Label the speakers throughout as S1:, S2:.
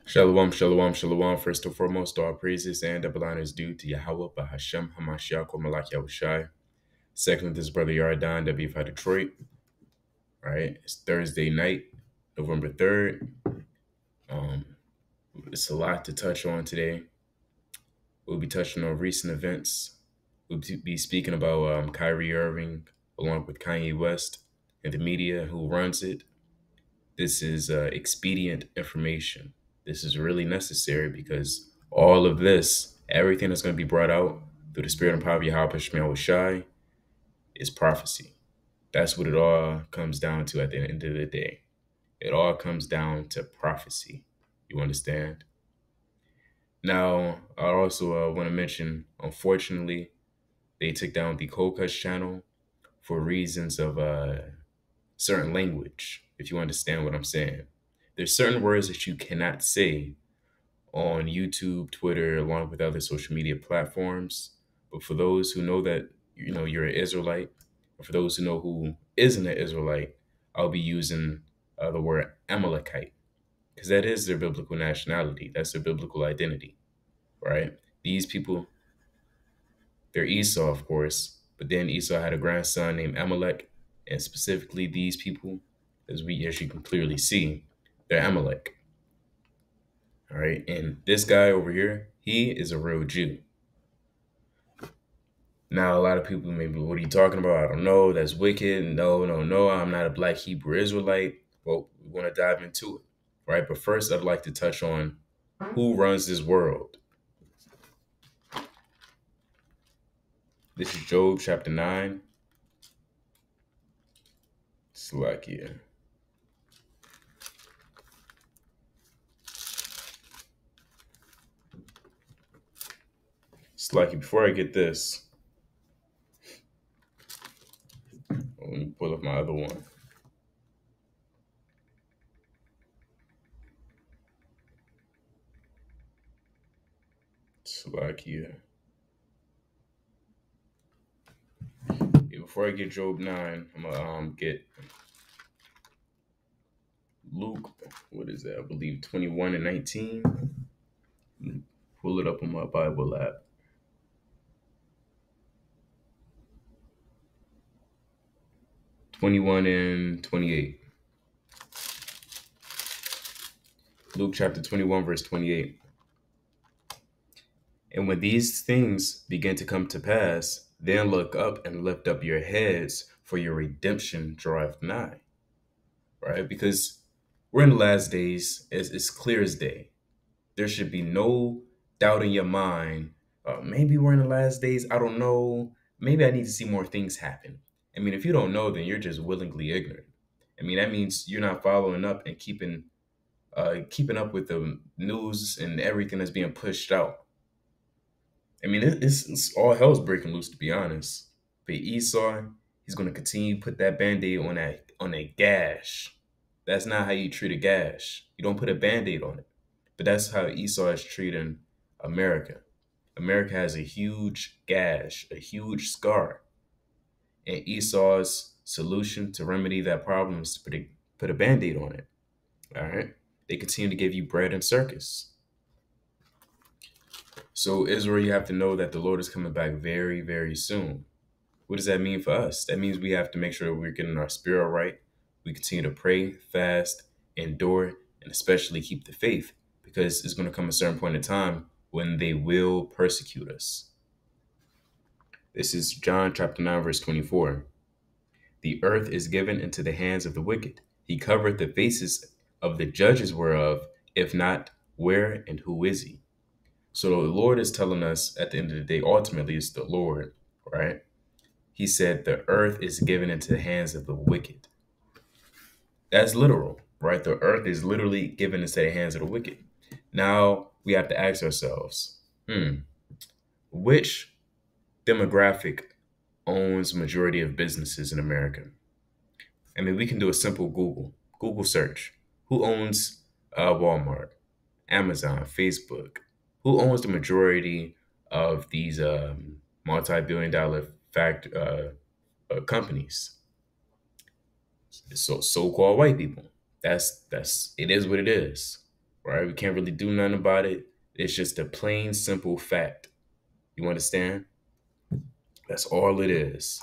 S1: Shalom, shalom, shalom. First and foremost, all praises and double honors due to Yahweh, Bahashem, Hamashiach, Malak Yahushai. Second, this brother Yardan, WFI Detroit. All right, it's Thursday night, November 3rd. Um, it's a lot to touch on today. We'll be touching on recent events. We'll be speaking about Kyrie Irving along with Kanye West and the media who runs it. This is expedient information. This is really necessary because all of this, everything that's going to be brought out through the spirit and power of Yahweh Shemel Shai is prophecy. That's what it all comes down to at the end of the day. It all comes down to prophecy. You understand? Now, I also want to mention, unfortunately, they took down the Cold Cuts channel for reasons of certain language, if you understand what I'm saying. There's certain words that you cannot say on YouTube, Twitter, along with other social media platforms. But for those who know that you're an Israelite, or for those who know who isn't an Israelite, I'll be using the word Amalekite because that is their biblical nationality. That's their biblical identity, right? These people, they're Esau, of course, but then Esau had a grandson named Amalek, and specifically these people, as you can clearly see, they're Amalek. All right, and this guy over here, he is a real Jew. Now, a lot of people may be, what are you talking about? I don't know. That's wicked. No, no, no. I'm not a black Hebrew Israelite. Well, we want to dive into it, right? But first, I'd like to touch on who runs this world. This is Job chapter 9. Slakia. Slakia, before I get this, let me pull up my other one. Slakia. Yeah, before I get Job 9, I'm going to get Luke, what is that? I believe 21 and 19. Pull it up on my Bible app. '21 and 28. Luke chapter 21, verse 28. And when these things begin to come to pass, then look up and lift up your heads, for your redemption draweth nigh. Right? Because we're in the last days, it's clear as day. There should be no doubt in your mind. Maybe we're in the last days. I don't know. Maybe I need to see more things happen. I mean, if you don't know, then you're just willingly ignorant. I mean, that means you're not following up and keeping up with the news and everything that's being pushed out. I mean, it's all hell's breaking loose, to be honest. But Esau, he's going to continue to put that band-aid on a gash. That's not how you treat a gash. You don't put a band-aid on it. But that's how Esau is treating America. America has a huge gash, a huge scar. And Esau's solution to remedy that problem is to put a band-aid on it. All right? They continue to give you bread and circus. So, Israel, you have to know that the Lord is coming back very, very soon. What does that mean for us? That means we have to make sure we're getting our spirit right. We continue to pray, fast, endure, and especially keep the faith, because it's going to come a certain point in time when they will persecute us. This is John chapter 9, verse 24. The earth is given into the hands of the wicked. He covered the faces of the judges whereof, if not, where and who is he? So the Lord is telling us at the end of the day, ultimately it's the Lord, right? He said the earth is given into the hands of the wicked. That's literal, right? The earth is literally given into the hands of the wicked. Now we have to ask ourselves, which demographic owns majority of businesses in America? I mean, we can do a simple Google search. Who owns Walmart, Amazon, Facebook? Who owns the majority of these multi-billion-dollar companies? So-called white people. That's it is what it is, right? We can't really do nothing about it. It's just a plain, simple fact. You understand? That's all it is.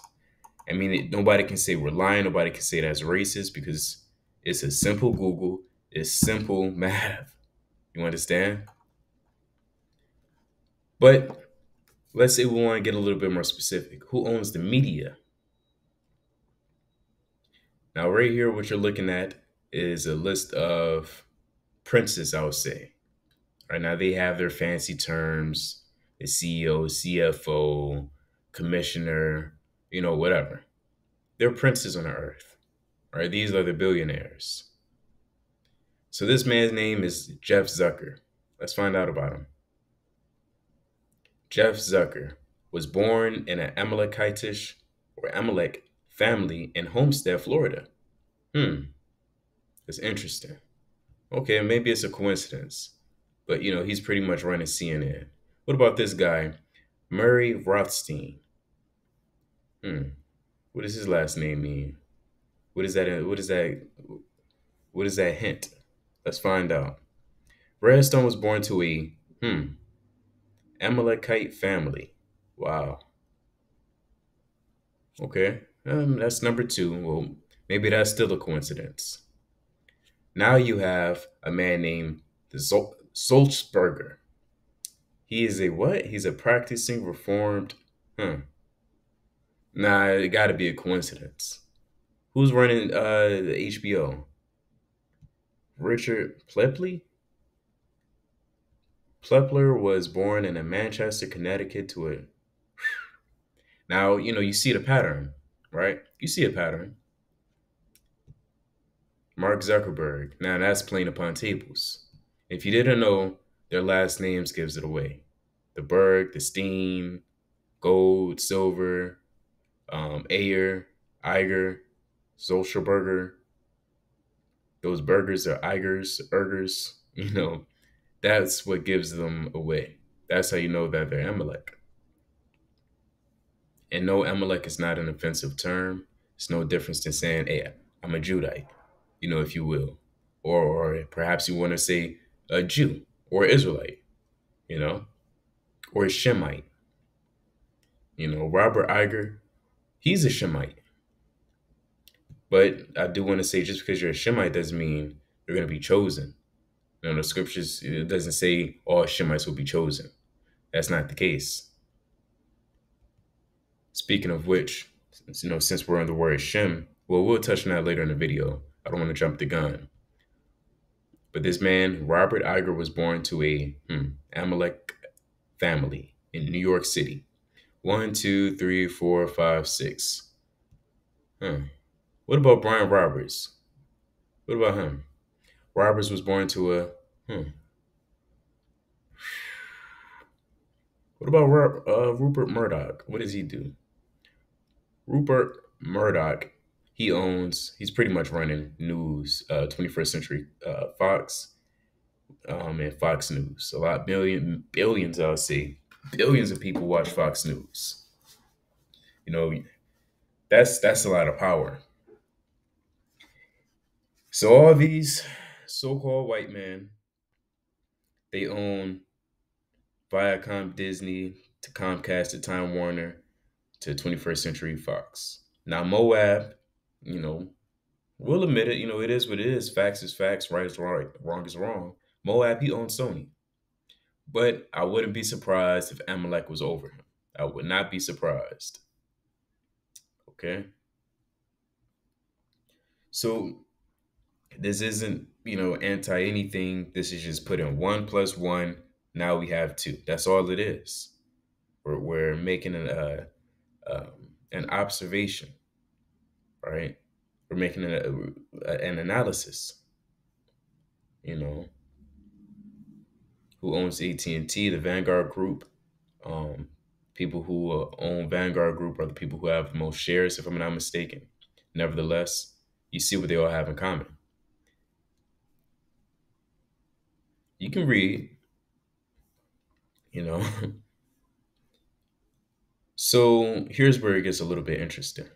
S1: I mean, nobody can say we're lying. Nobody can say that's racist because it's a simple Google. It's simple math. You understand? But let's say we want to get a little bit more specific. Who owns the media? Now, right here, what you're looking at is a list of princes, I would say. Right now, they have their fancy terms: the CEO, CFO, commissioner, whatever. They're princes on the earth. Right? These are the billionaires. So this man's name is Jeff Zucker. Let's find out about him. Jeff Zucker was born in an Amalekitish or Amalek family in Homestead, Florida. Hmm, that's interesting. Okay, maybe it's a coincidence, but he's pretty much running CNN. What about this guy, Murray Rothstein? Hmm, what does his last name mean? What is that? What is that? What is that hint? Let's find out. Redstone was born to a Amalekite family. Wow. Okay, that's number two. Well, maybe that's still a coincidence. Now you have a man named the Sulzberger. He is a what? He's a practicing reformed. Huh. Nah, it got to be a coincidence. Who's running the HBO? Richard Plepler? Plepler was born in a Manchester, Connecticut to a. Now, you see the pattern, right? You see a pattern. Mark Zuckerberg. Now that's plain upon tables. If you didn't know, their last names gives it away. The Berg, the Steen, Gold, Silver, Ayer, Iger, Zolscherberger. Those burgers are Igers, Ergers. That's what gives them away. That's how you know that they're Amalek. And no, Amalek is not an offensive term. It's no difference than saying, hey, I'm a Judite, if you will. Or perhaps you want to say a Jew or Israelite, you know, or a Shemite. Robert Iger, he's a Shemite. But I do want to say just because you're a Shemite doesn't mean you're going to be chosen. The scriptures, it doesn't say all Shemites will be chosen. That's not the case. Speaking of which, since we're on the word Shem, well, we'll touch on that later in the video. I don't want to jump the gun. But this man, Robert Iger, was born to a Amalek family in New York City. 1, 2, 3, 4, 5, 6. Huh. What about Brian Roberts? What about him? Roberts was born to a. What about Rupert Murdoch? What does he do? Rupert Murdoch, he's pretty much running news, 21st Century Fox, and Fox News. Billions, I'll say, billions of people watch Fox News. You know, that's a lot of power. So all these so-called white men, they own Viacom, Disney, to Comcast, to Time Warner, to 21st Century Fox. Now Moab, you know, we'll admit it. It is what it is. Facts is facts. Right is right. Wrong is wrong. Moab, he owns Sony. But I wouldn't be surprised if Amalek was over him. I would not be surprised. Okay. So this isn't, anti anything. This is just putting 1 + 1. Now we have 2. That's all it is. We're making an observation, right? We're making an analysis. You know, who owns AT&T, the Vanguard Group. Um, People who own Vanguard Group are the people who have the most shares, if I'm not mistaken. Nevertheless, you see what they all have in common. You can read, you know. So here's where it gets a little bit interesting.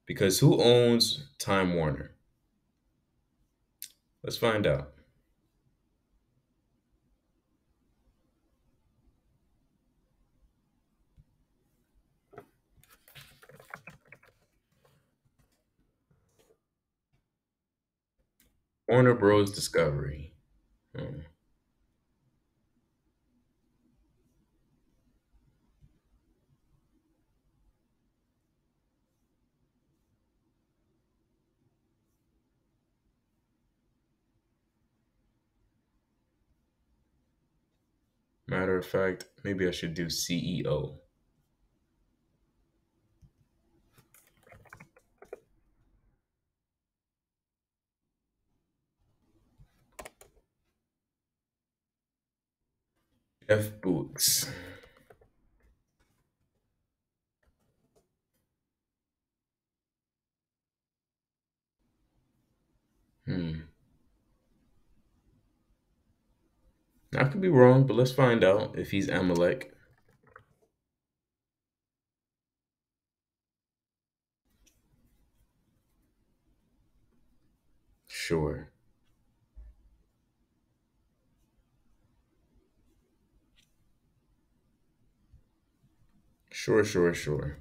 S1: Because who owns Time Warner? Let's find out. Warner Bros. Discovery. Hmm. Matter of fact, maybe I should do CEO. Jeff Books. Hmm. I could be wrong, but let's find out if he's Amalek. Sure. Sure, sure, sure.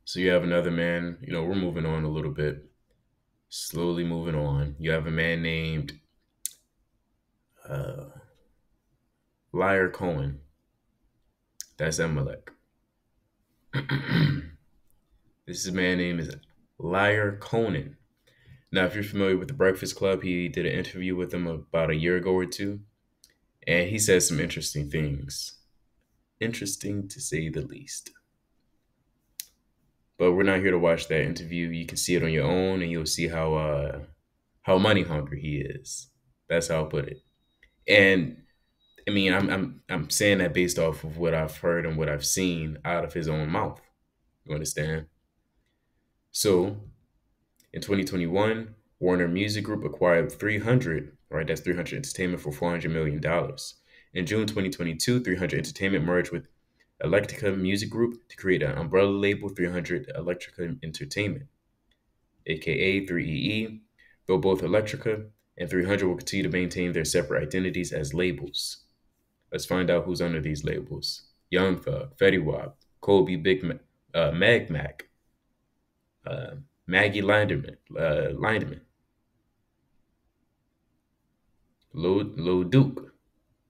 S1: So you have another man, we're moving on a little bit, slowly moving on. You have a man named uh, Liar Cohen. That's Amalek. This man name is Liar Conan. Now, if you're familiar with the Breakfast Club, he did an interview with him about a year ago or two, and he said some interesting things. Interesting to say the least. But we're not here to watch that interview. You can see it on your own, and you'll see how money hungry he is. That's how I'll put it. And I mean, I'm saying that based off of what I've heard and what I've seen out of his own mouth. You understand? So in 2021, Warner Music Group acquired 300, right? That's 300 Entertainment for $400 million. In June 2022, 300 Entertainment merged with Electrica Music Group to create an umbrella label, 300 Electrica Entertainment, aka 3EE. Though both Electrica and 300 will continue to maintain their separate identities as labels. Let's find out who's under these labels. Young Thug, Fetty Wap, Kobe, Mag Mac, uh, Maggie Lindemann, Lil Duke,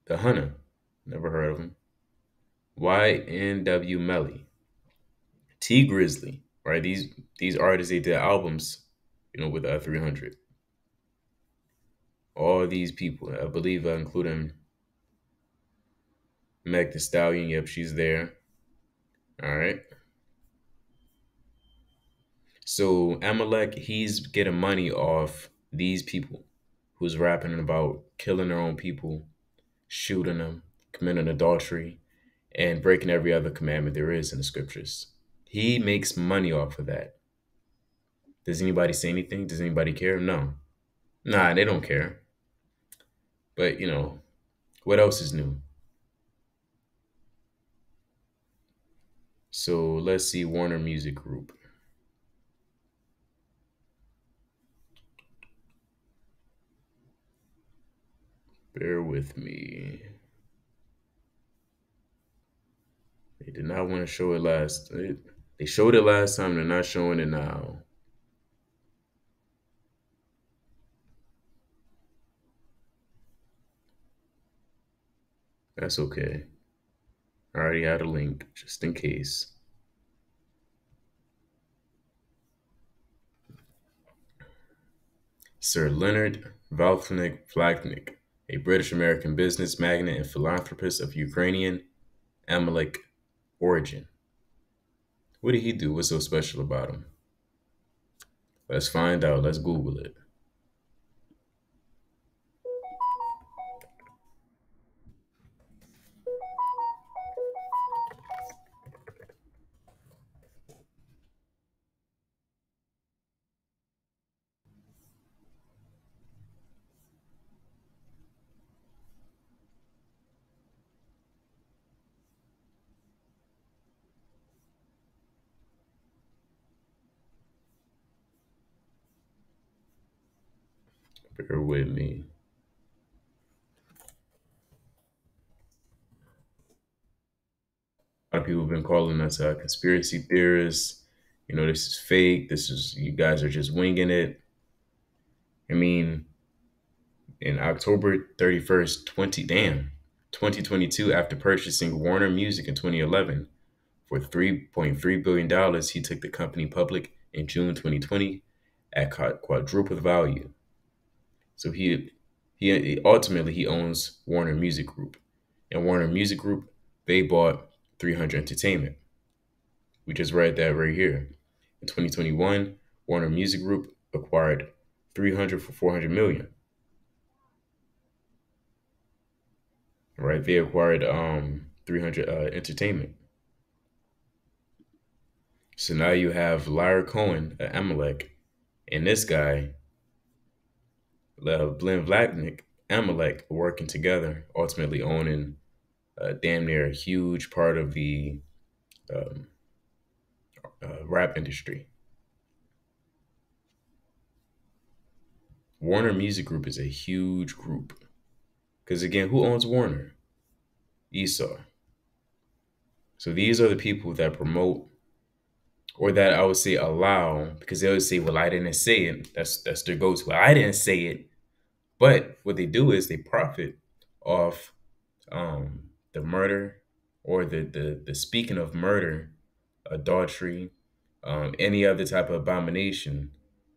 S1: The Hunter, never heard of him. YNW Melly, T Grizzly, right? These artists they did albums, with 300. All these people, I believe, including Meg The Stallion. Yep, she's there. All right. So Amalek, he's getting money off these people who's rapping about killing their own people, shooting them, committing adultery, and breaking every other commandment there is in the scriptures. He makes money off of that. Does anybody say anything? Does anybody care? No. Nah, they don't care. But what else is new? So let's see Warner Music Group. Bear with me. They did not want to show it last. They showed it last time. They're not showing it now. That's okay. I already had a link just in case. Sir Leonard Vlachnik, a British American business magnate and philanthropist of Ukrainian Amalek origin. What did he do? What's so special about him? Let's find out. Let's Google it. Bear with me. A lot of people have been calling us conspiracy theorists. This is fake. This is, you guys are just winging it. I mean, in October 31st, 2022, after purchasing Warner Music in 2011 for $3.3 billion, he took the company public in June 2020 at quadruple the value. So he ultimately he owns Warner Music Group, and Warner Music Group, they bought 300 Entertainment. We just read that right here. In 2021, Warner Music Group acquired 300 for 400 million. Right, they acquired 300 Entertainment. So now you have Lyra Cohen at Amalek, and this guy, Glenn Vlachnik, Amalek, working together, ultimately owning damn near a huge part of the um, rap industry. Warner Music Group is a huge group. Because again, who owns Warner? Esau. So these are the people that promote, or that I would say allow, because they always say, "Well, I didn't say it." That's their go-to. "Well, I didn't say it." But what they do is they profit off the murder, or the speaking of murder, adultery, any other type of abomination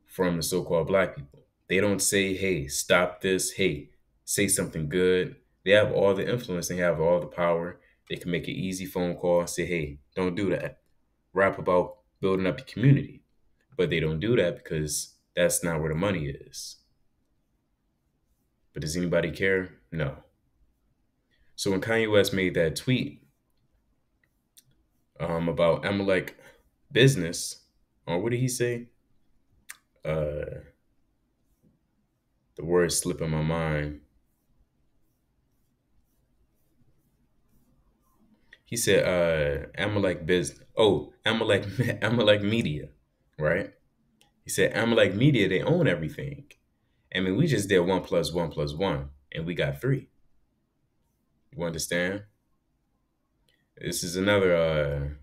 S1: from the so-called black people. They don't say, "Hey, stop this." Hey, say something good. They have all the influence. They have all the power. They can make an easy phone call and say, "Hey, don't do that." Rap about building up your community, but they don't do that because that's not where the money is. But does anybody care? No. So when Kanye West made that tweet about Amalek business, or what did he say? Uh, the words slip in my mind. He said Amalek business. Oh, Amalek Amalek Media, right? He said Amalek Media, they own everything. I mean, we just did 1 + 1 + 1, and we got three. You understand? This is another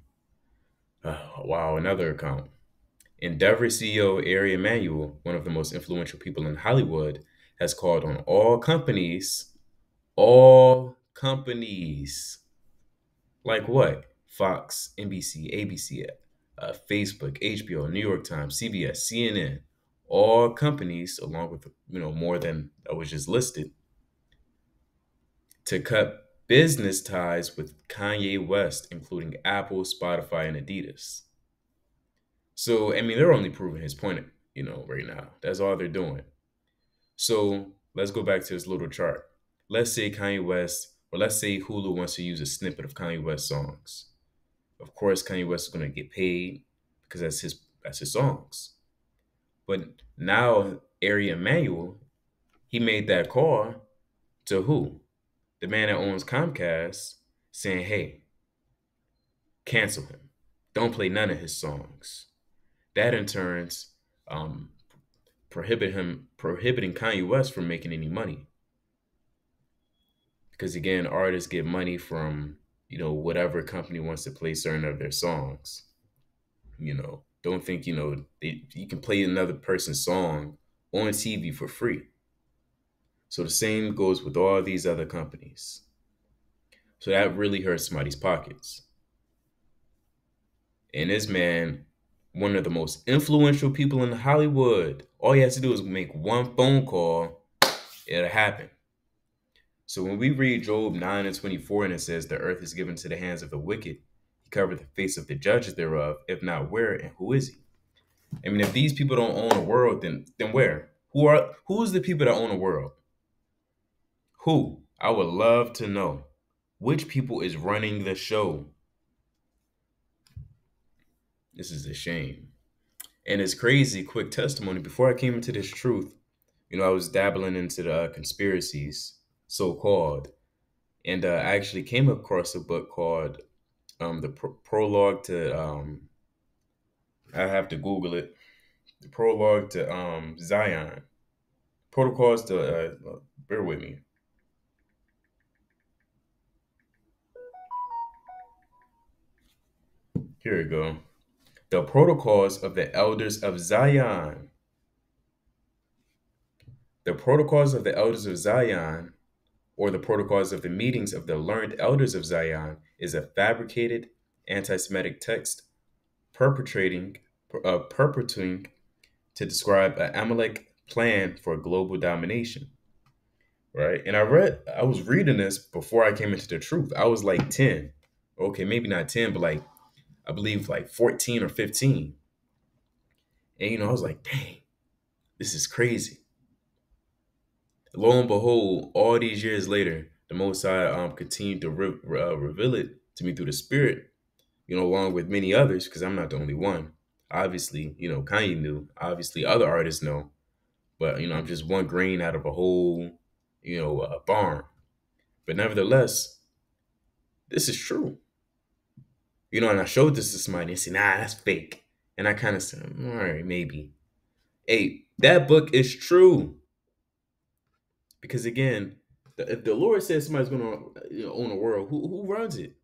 S1: wow, another account. Endeavor CEO Ari Emanuel, one of the most influential people in Hollywood, has called on all companies, like what? Fox, NBC, ABC, Facebook, HBO, New York Times, CBS, CNN, all companies, along with more than I was just listed, to cut business ties with Kanye West, including Apple, Spotify, and Adidas. So, I mean, they're only proving his point, right now. That's all they're doing. So, let's go back to this little chart. Let's say Kanye West, or let's say Hulu wants to use a snippet of Kanye West songs. Of course, Kanye West is going to get paid because that's his songs. But now, Ari Emanuel, he made that call to who? The man that owns Comcast, saying, "Hey, cancel him. Don't play none of his songs." That in turns um, prohibiting Kanye West from making any money. Because again, artists get money from whatever company wants to play certain of their songs. Don't think you can play another person's song on TV for free. So the same goes with all these other companies. So that really hurts somebody's pockets. And this man, one of the most influential people in Hollywood, all he has to do is make one phone call, it'll happen. So when we read Job 9:24, and it says, "The earth is given to the hands of the wicked, he covered the face of the judges thereof, if not where, and who is he?" I mean, if these people don't own the world, then where? Who's the people that own the world? Who? I would love to know. Which people is running the show? This is a shame. And it's crazy, quick testimony. Before I came into this truth, I was dabbling into the conspiracies, so called. And I actually came across a book called the prologue to, I have to Google it, the prologue to Zion. Protocols to bear with me. Here we go. The protocols of the elders of Zion. The protocols of the elders of Zion, or the protocols of the meetings of the learned elders of Zion, is a fabricated anti-Semitic text perpetuating to describe an Amalek plan for global domination. Right, and I was reading this before I came into the truth. I was like 10, okay, maybe not 10, but like I believe like 14 or 15, and I was like, dang, this is crazy. Lo and behold, all these years later, the Most High continued to reveal it to me through the Spirit, along with many others, because I'm not the only one. Obviously, Kanye knew. Obviously, other artists know. But, I'm just one grain out of a whole, barn. But nevertheless, this is true. And I showed this to somebody and said, nah, that's fake. And I kind of said, all right, maybe. Hey, that book is true. Because again, if the Lord says somebody's going to own the world, who runs it?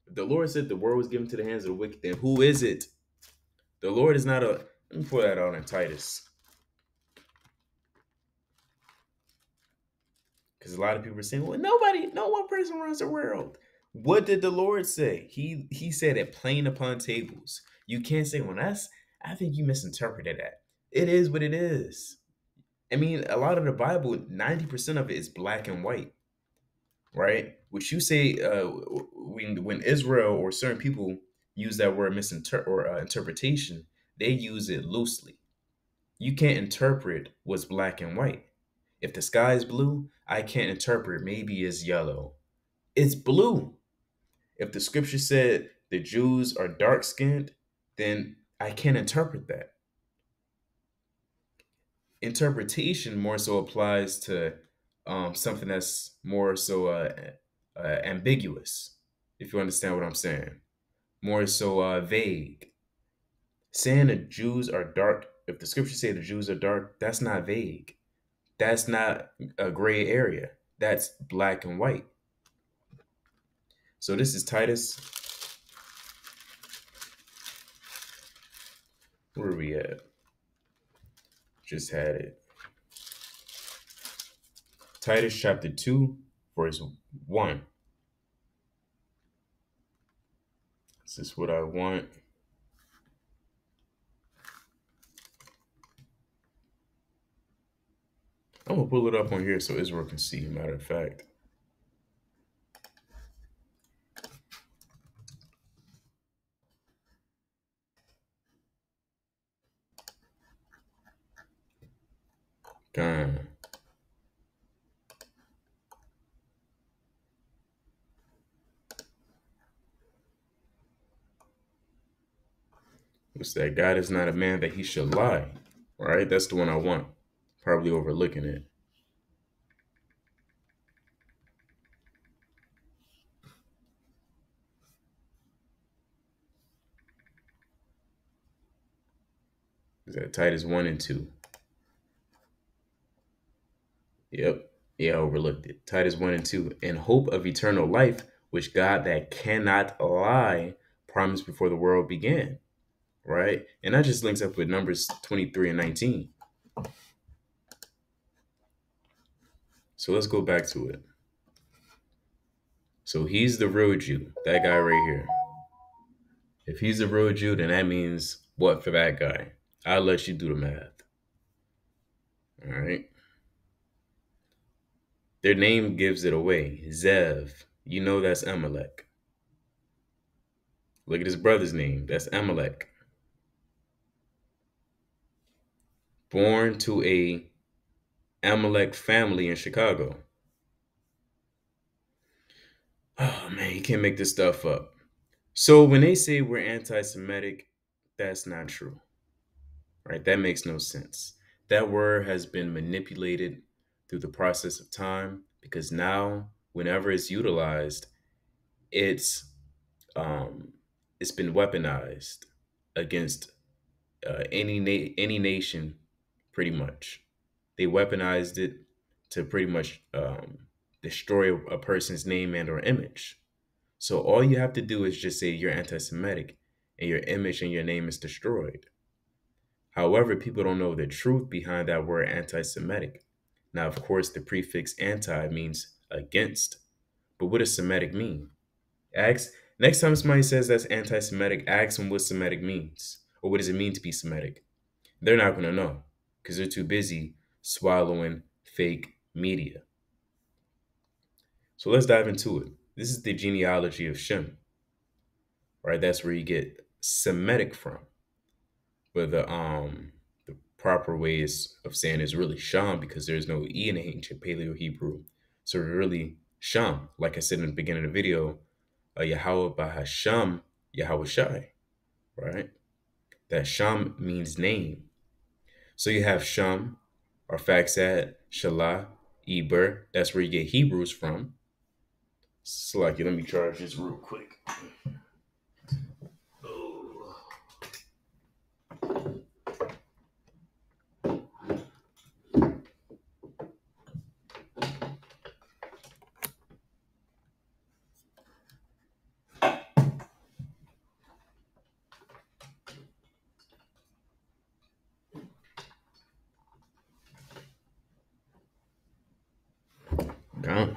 S1: If the Lord said the world was given to the hands of the wicked, then who is it? The Lord is not a. Let me pull that out in Titus, because a lot of people are saying, "Well, no one person runs the world." What did the Lord say? He said it plain upon tables. You can't say, "Well, that's." I think you misinterpreted that. It is what it is. I mean, a lot of the Bible, 90% of it is black and white, right? Which you say when Israel or certain people use that word interpretation, they use it loosely. You can't interpret what's black and white. If the sky is blue, I can't interpret maybe it's yellow. It's blue. If the scripture said the Jews are dark skinned, then I can't interpret that. Interpretation more so applies to something that's more so ambiguous, if you understand what I'm saying. More so vague. Saying the Jews are dark, if the scriptures say the Jews are dark, that's not vague. That's not a gray area. That's black and white. So this is Titus. Where are we at? Just had it. Titus chapter 2, verse 1. Is this what I want? I'm going to pull it up on here so Israel can see, matter of fact. God. What's that? God is not a man that he should lie. All right, that's the one I want. Probably overlooking it. Is that Titus 1 and 2? Yep. Yeah, I overlooked it. Titus 1 and 2. In hope of eternal life, which God that cannot lie promised before the world began. Right? And that just links up with Numbers 23 and 19. So let's go back to it. So he's the real Jew, that guy right here. If he's the real Jew, then that means what for that guy? I'll let you do the math. All right. Their name gives it away. Zev. You know that's Amalek. Look at his brother's name. That's Amalek. Born to a Amalek family in Chicago. Oh man, you can't make this stuff up. So when they say we're anti-Semitic, that's not true. Right? That makes no sense. That word has been manipulated through the process of time because now, whenever it's utilized, it's um, it's been weaponized against any nation, pretty much. They weaponized it to pretty much destroy a person's name and or image. So all you have to do is just say you're anti-Semitic, and your image and your name is destroyed. However, people don't know the truth behind that word anti-Semitic. Now, of course, the prefix anti means against, but what does Semitic mean? Ask Next time somebody says that's anti-Semitic, ask them what Semitic means, or what does it mean to be Semitic. They're not going to know because they're too busy swallowing fake media. So let's dive into it. This is the genealogy of Shem, right? That's where you get Semitic from. But the proper ways of saying is really Sham because there's no E in the ancient Paleo Hebrew. So really Sham, like I said in the beginning of the video, Yahweh Bahasham Yahweh Shai, right? That Sham means name. So you have Sham, or Faxad, Shalah, Eber. That's where you get Hebrews from. So like, let me charge this real quick. Down.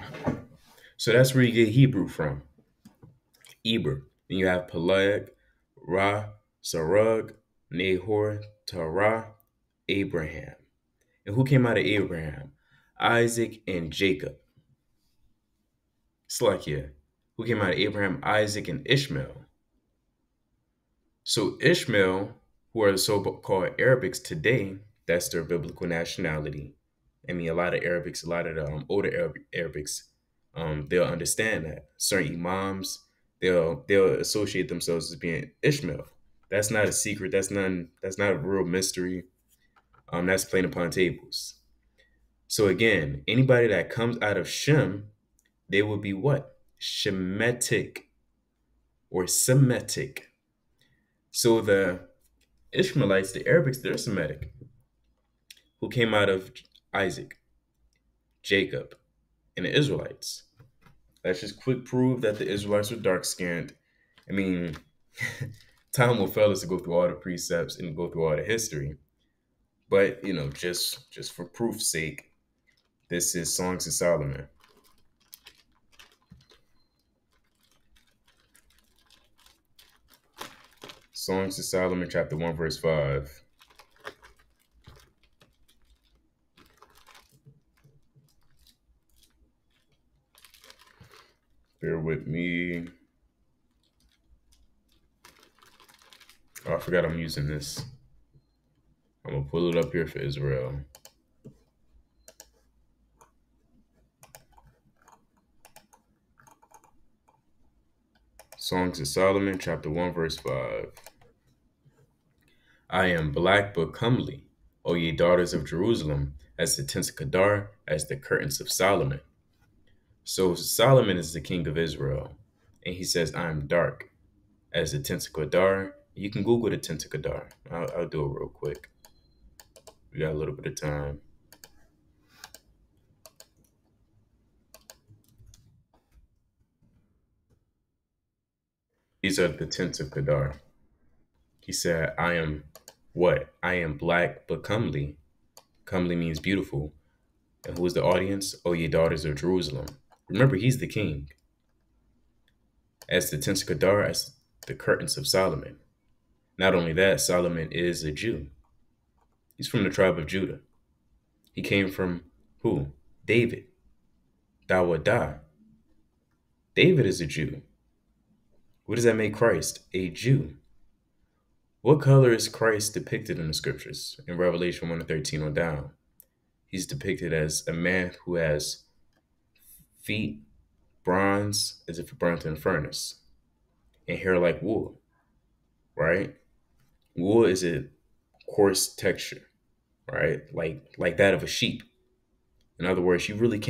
S1: So that's where you get Hebrew from. Eber. Then you have Peleg, Ra, Sarug, Nahor, Terah, Abraham. And who came out of Abraham? Isaac and Jacob. It's like, yeah. Who came out of Abraham, Isaac, and Ishmael? So Ishmael, who are the so-called Arabics today, that's their biblical nationality. I mean, a lot of Arabics, a lot of the older Arabics, they'll understand that. Certain imams, they'll associate themselves as being Ishmael. That's not a secret. That's not a real mystery. That's plain upon tables. So again, anybody that comes out of Shem, they will be what? Shemitic or Semitic. So the Ishmaelites, the Arabics, they're Semitic, who came out of Isaac, Jacob, and the Israelites. That's just quick proof that the Israelites were dark skinned. I mean, time will fail us to go through all the precepts and go through all the history. But just for proof's sake, this is Songs of Solomon. Songs of Solomon, chapter 1, verse 5. Bear with me. Oh, I forgot I'm using this. I'm going to pull it up here for Israel. Songs of Solomon, chapter 1, verse 5. I am black but comely, O ye daughters of Jerusalem, as the tents of Kedar, as the curtains of Solomon. So Solomon is the king of Israel, and he says, I am dark, as the tents of Kedar. You can Google the tents of Kedar. I'll do it real quick. We got a little bit of time. These are the tents of Kedar. He said, I am what? I am black but comely. Comely means beautiful. And who is the audience? Oh, ye daughters of Jerusalem. Remember, he's the king. As the tents of Kedar, as the curtains of Solomon. Not only that, Solomon is a Jew. He's from the tribe of Judah. He came from who? David. Dawadah. David is a Jew. What does that make Christ? A Jew. What color is Christ depicted in the scriptures? In Revelation 1:13 on down. He's depicted as a man who has feet bronze as if burnt in a furnace, and hair like wool, right? Wool is a coarse texture, right? Like that of a sheep. In other words, you really can't